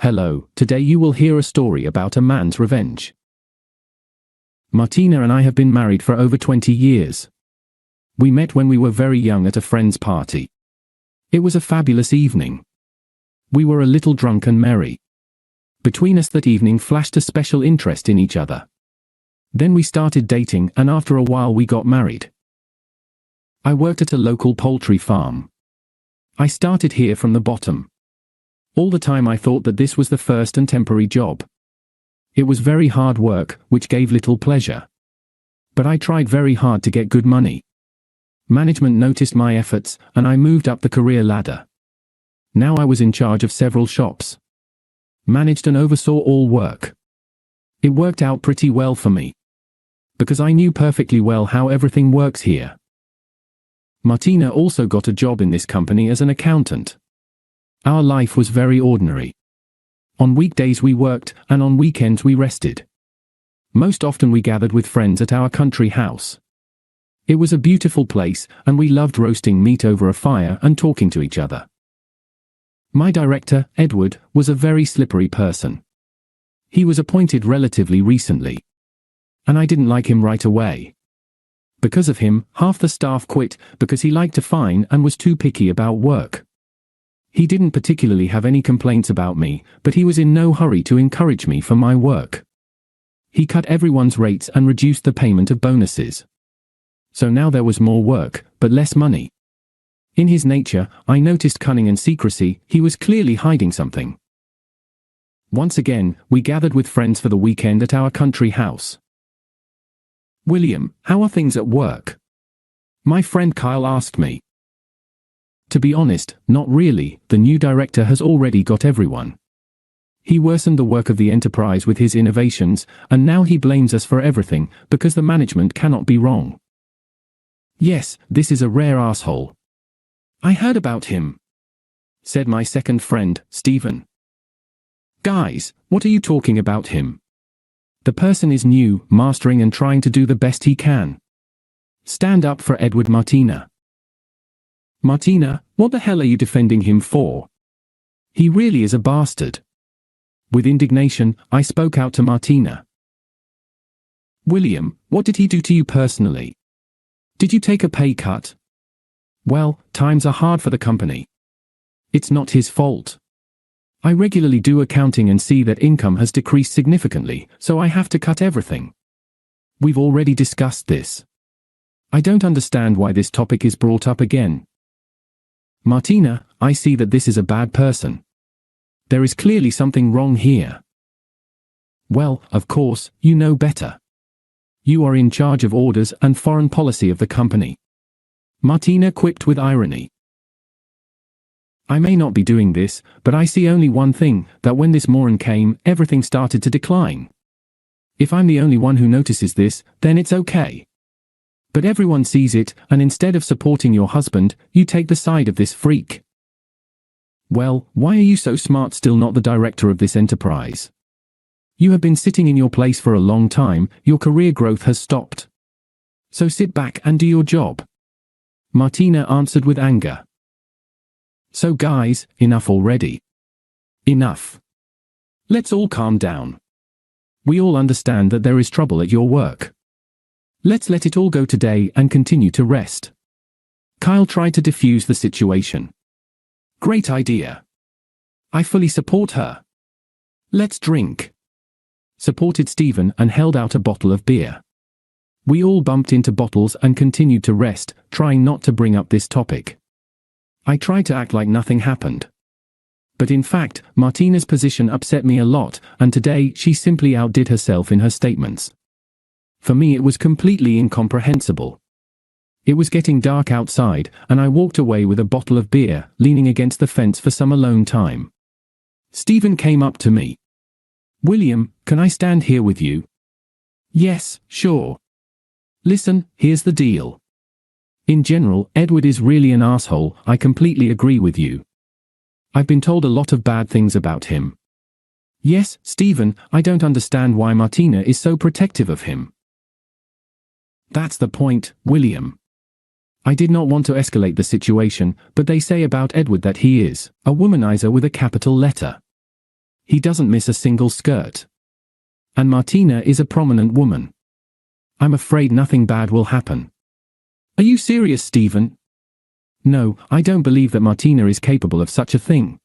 Hello, today you will hear a story about a man's revenge. Martina and I have been married for over 20 years. We met when we were very young at a friend's party. It was a fabulous evening. We were a little drunk and merry. Between us that evening flashed a special interest in each other. Then we started dating, and after a while we got married. I worked at a local poultry farm. I started here from the bottom. All the time I thought that this was the first and temporary job. It was very hard work, which gave little pleasure. But I tried very hard to get good money. Management noticed my efforts, and I moved up the career ladder. Now I was in charge of several shops. Managed and oversaw all work. It worked out pretty well for me. Because I knew perfectly well how everything works here. Martina also got a job in this company as an accountant. Our life was very ordinary. On weekdays we worked, and on weekends we rested. Most often we gathered with friends at our country house. It was a beautiful place, and we loved roasting meat over a fire and talking to each other. My director, Edward, was a very slippery person. He was appointed relatively recently. And I didn't like him right away. Because of him, half the staff quit because he liked to fine and was too picky about work. He didn't particularly have any complaints about me, but he was in no hurry to encourage me for my work. He cut everyone's rates and reduced the payment of bonuses. So now there was more work, but less money. In his nature, I noticed cunning and secrecy. He was clearly hiding something. Once again, we gathered with friends for the weekend at our country house. "William, how are things at work?" my friend Kyle asked me. To be honest, not really. The new director has already got everyone. He worsened the work of the enterprise with his innovations, and now he blames us for everything, because the management cannot be wrong. "Yes, this is a rare asshole. I heard about him," said my second friend, Stephen. "Guys, what are you talking about him? The person is new, mastering and trying to do the best he can. Stand up for Edward." Martina. "Martina, what the hell are you defending him for? He really is a bastard." With indignation, I spoke out to Martina. "William, what did he do to you personally? Did you take a pay cut? Well, times are hard for the company. It's not his fault. I regularly do accounting and see that income has decreased significantly, so I have to cut everything. We've already discussed this. I don't understand why this topic is brought up again. Martina, I see that this is a bad person. There is clearly something wrong here." "Well, of course, you know better. You are in charge of orders and foreign policy of the company." Martina quipped with irony. "I may not be doing this, but I see only one thing, that when this Moran came, everything started to decline. If I'm the only one who notices this, then it's okay. But everyone sees it, and instead of supporting your husband, you take the side of this freak. Well, why are you so smart still not the director of this enterprise? You have been sitting in your place for a long time, your career growth has stopped. So sit back and do your job." Martina answered with anger. "So guys, enough already. Enough. Let's all calm down. We all understand that there is trouble at your work. Let's let it all go today and continue to rest." Kyle tried to defuse the situation. "Great idea. I fully support her. Let's drink," supported Stephen and held out a bottle of beer. We all bumped into bottles and continued to rest, trying not to bring up this topic. I tried to act like nothing happened. But in fact, Martina's position upset me a lot, and today she simply outdid herself in her statements. For me it was completely incomprehensible. It was getting dark outside, and I walked away with a bottle of beer, leaning against the fence for some alone time. Stephen came up to me. "William, can I stand here with you?" "Yes, sure. Listen, here's the deal. In general, Edward is really an asshole. I completely agree with you. I've been told a lot of bad things about him. Yes, Stephen, I don't understand why Martina is so protective of him." "That's the point, William. I did not want to escalate the situation, but they say about Edward that he is a womanizer with a capital letter. He doesn't miss a single skirt. And Martina is a prominent woman. I'm afraid nothing bad will happen. Are you serious, Stephen? No, I don't believe that Martina is capable of such a thing.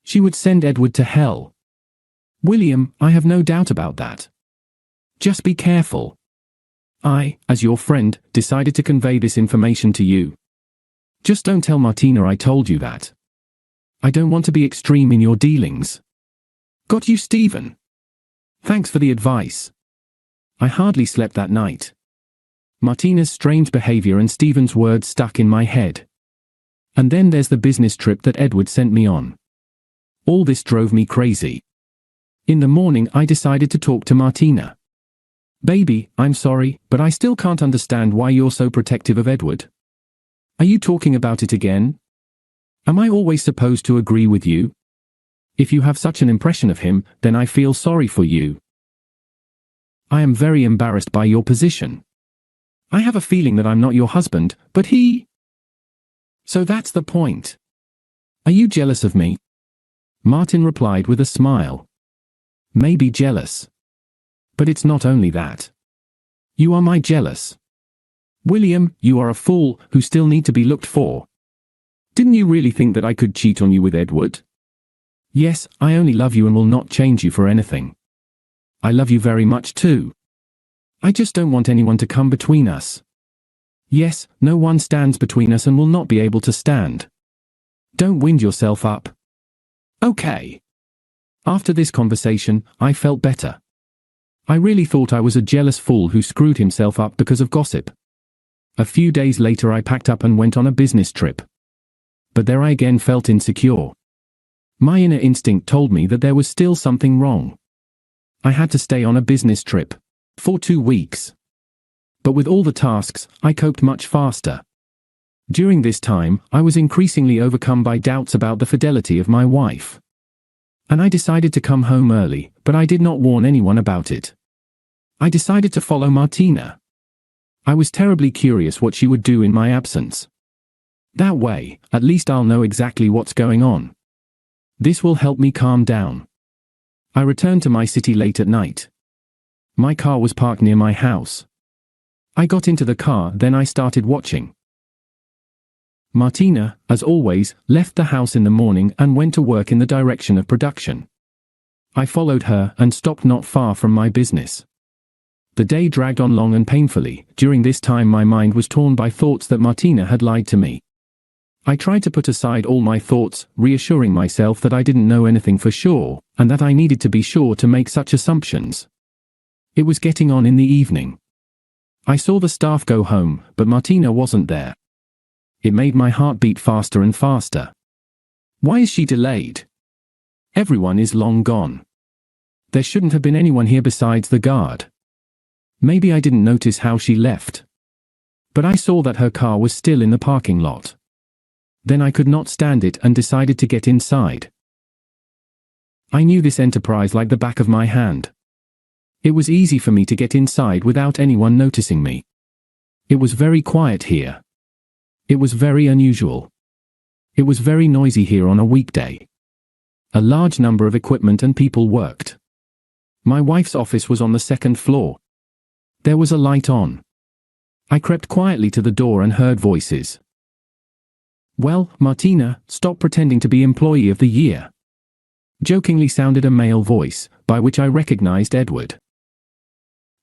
She would send Edward to hell. William, I have no doubt about that. Just be careful. I, as your friend, decided to convey this information to you. Just don't tell Martina I told you that. I don't want to be extreme in your dealings. Got you, Stephen? Thanks for the advice. I hardly slept that night. Martina's strange behavior and Stephen's words stuck in my head. And then there's the business trip that Edward sent me on. All this drove me crazy. In the morning I decided to talk to Martina. Baby, I'm sorry, but I still can't understand why you're so protective of Edward. Are you talking about it again? Am I always supposed to agree with you? If you have such an impression of him, then I feel sorry for you. I am very embarrassed by your position. I have a feeling that I'm not your husband, but he... So that's the point. Are you jealous of me? Martin replied with a smile. Maybe jealous. But it's not only that. You are my jealous. William, you are a fool who still need to be looked for. Didn't you really think that I could cheat on you with Edward? Yes, I only love you and will not change you for anything. I love you very much too. I just don't want anyone to come between us. Yes, no one stands between us and will not be able to stand. Don't wind yourself up. Okay. After this conversation, I felt better. I really thought I was a jealous fool who screwed himself up because of gossip. A few days later I packed up and went on a business trip. But there I again felt insecure. My inner instinct told me that there was still something wrong. I had to stay on a business trip. For 2 weeks. But with all the tasks, I coped much faster. During this time, I was increasingly overcome by doubts about the fidelity of my wife. And I decided to come home early, but I did not warn anyone about it. I decided to follow Martina. I was terribly curious what she would do in my absence. That way, at least I'll know exactly what's going on. This will help me calm down. I returned to my city late at night. My car was parked near my house. I got into the car, then I started watching. Martina, as always, left the house in the morning and went to work in the direction of production. I followed her and stopped not far from my business. The day dragged on long and painfully. During this time my mind was torn by thoughts that Martina had lied to me. I tried to put aside all my thoughts, reassuring myself that I didn't know anything for sure, and that I needed to be sure to make such assumptions. It was getting on in the evening. I saw the staff go home, but Martina wasn't there. It made my heart beat faster and faster. Why is she delayed? Everyone is long gone. There shouldn't have been anyone here besides the guard. Maybe I didn't notice how she left. But I saw that her car was still in the parking lot. Then I could not stand it and decided to get inside. I knew this enterprise like the back of my hand. It was easy for me to get inside without anyone noticing me. It was very quiet here. It was very unusual. It was very noisy here on a weekday. A large number of equipment and people worked. My wife's office was on the second floor. There was a light on. I crept quietly to the door and heard voices. Well, Martina, stop pretending to be Employee of the Year. Jokingly sounded a male voice, by which I recognized Edward.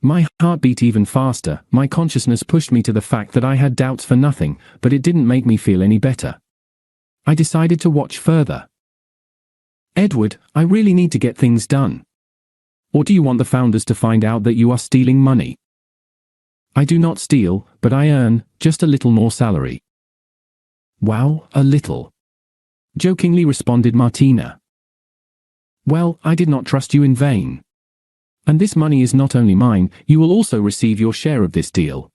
My heart beat even faster. My consciousness pushed me to the fact that I had doubts for nothing, but it didn't make me feel any better. I decided to watch further. Edward, I really need to get things done. Or do you want the founders to find out that you are stealing money? I do not steal, but I earn just a little more salary. Wow, a little. Jokingly responded Martina. Well, I did not trust you in vain. And this money is not only mine, you will also receive your share of this deal.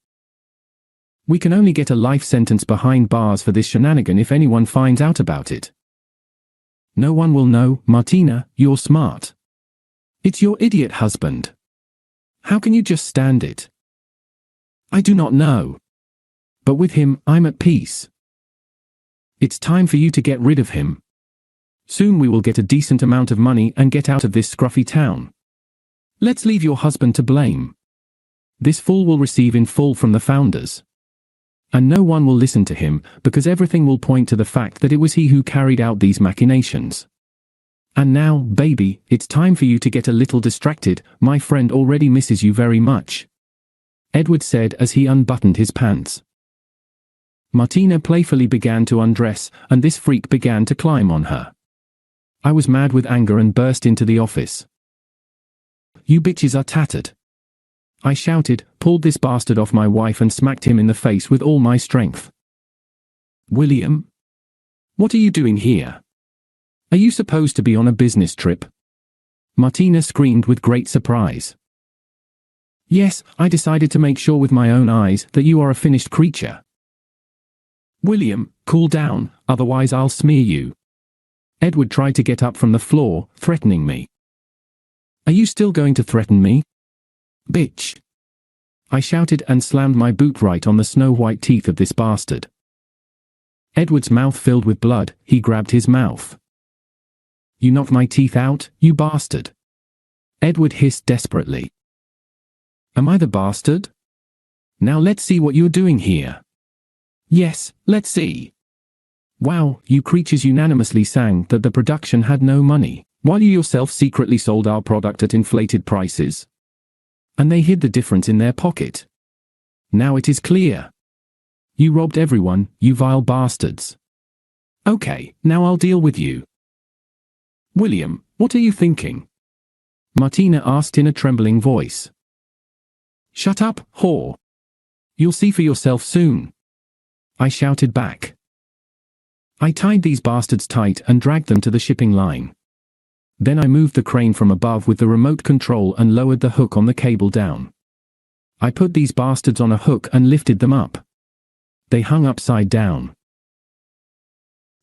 We can only get a life sentence behind bars for this shenanigan if anyone finds out about it. No one will know, Martina, you're smart. It's your idiot husband. How can you just stand it? I do not know. But with him, I'm at peace. It's time for you to get rid of him. Soon we will get a decent amount of money and get out of this scruffy town. Let's leave your husband to blame. This fool will receive in full from the founders. And no one will listen to him, because everything will point to the fact that it was he who carried out these machinations. And now, baby, it's time for you to get a little distracted. My friend already misses you very much," Edward said as he unbuttoned his pants. Martina playfully began to undress, and this freak began to climb on her. I was mad with anger and burst into the office. "You bitches are tattered," I shouted, pulled this bastard off my wife and smacked him in the face with all my strength. "William? What are you doing here? Are you supposed to be on a business trip?" Martina screamed with great surprise. "Yes, I decided to make sure with my own eyes that you are a finished creature." "William, cool down, otherwise I'll smear you." Edward tried to get up from the floor, threatening me. "Are you still going to threaten me? Bitch!" I shouted and slammed my boot right on the snow-white teeth of this bastard. Edward's mouth filled with blood, he grabbed his mouth. "You knocked my teeth out, you bastard!" Edward hissed desperately. "Am I the bastard? Now let's see what you're doing here." "Yes, let's see." "Wow, you creatures unanimously sang that the production had no money, while you yourself secretly sold our product at inflated prices. And they hid the difference in their pocket. Now it is clear. You robbed everyone, you vile bastards. Okay, now I'll deal with you." "William, what are you thinking?" Martina asked in a trembling voice. "Shut up, whore. You'll see for yourself soon," I shouted back. I tied these bastards tight and dragged them to the shipping line. Then I moved the crane from above with the remote control and lowered the hook on the cable down. I put these bastards on a hook and lifted them up. They hung upside down.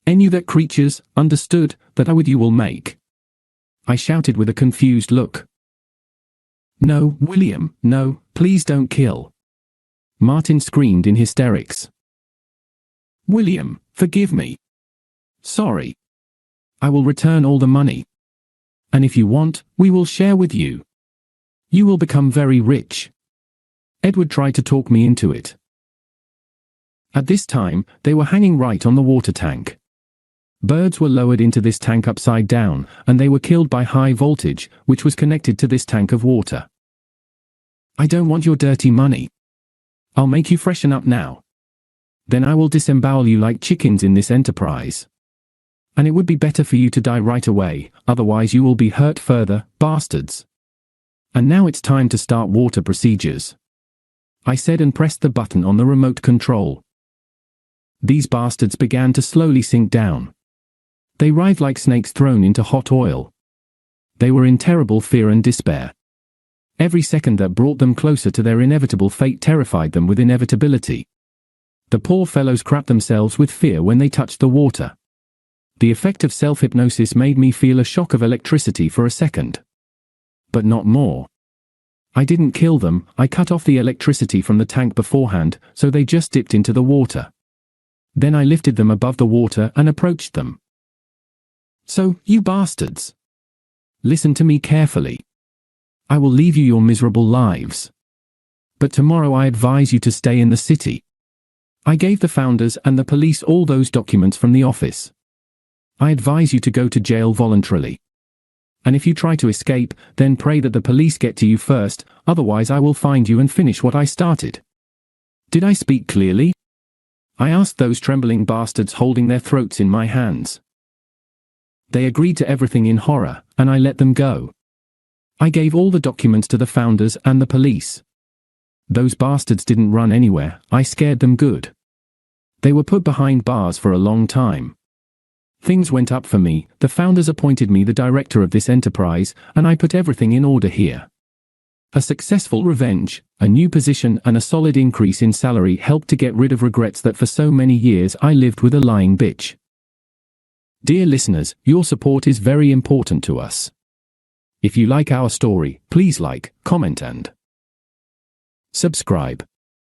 "And you that creatures, understood, that I with you will make?" I shouted with a confused look. "No, William, no, please don't kill." Martin screamed in hysterics. "William, forgive me. Sorry. I will return all the money. And if you want, we will share with you. You will become very rich." Edward tried to talk me into it. At this time, they were hanging right on the water tank. Birds were lowered into this tank upside down, and they were killed by high voltage, which was connected to this tank of water. "I don't want your dirty money. I'll make you freshen up now. Then I will disembowel you like chickens in this enterprise. And it would be better for you to die right away, otherwise you will be hurt further, bastards. And now it's time to start water procedures," I said and pressed the button on the remote control. These bastards began to slowly sink down. They writhed like snakes thrown into hot oil. They were in terrible fear and despair. Every second that brought them closer to their inevitable fate terrified them with inevitability. The poor fellows crapped themselves with fear when they touched the water. The effect of self-hypnosis made me feel a shock of electricity for a second. But not more. I didn't kill them, I cut off the electricity from the tank beforehand, so they just dipped into the water. Then I lifted them above the water and approached them. "So, you bastards. Listen to me carefully. I will leave you your miserable lives. But tomorrow I advise you to stay in the city." I gave the founders and the police all those documents from the office. "I advise you to go to jail voluntarily. And if you try to escape, then pray that the police get to you first, otherwise I will find you and finish what I started." Did I speak clearly? I asked those trembling bastards holding their throats in my hands. They agreed to everything in horror, and I let them go. I gave all the documents to the founders and the police. Those bastards didn't run anywhere, I scared them good. They were put behind bars for a long time. Things went up for me, the founders appointed me the director of this enterprise, and I put everything in order here. A successful revenge, a new position and a solid increase in salary helped to get rid of regrets that for so many years I lived with a lying bitch. Dear listeners, your support is very important to us. If you like our story, please like, comment and subscribe.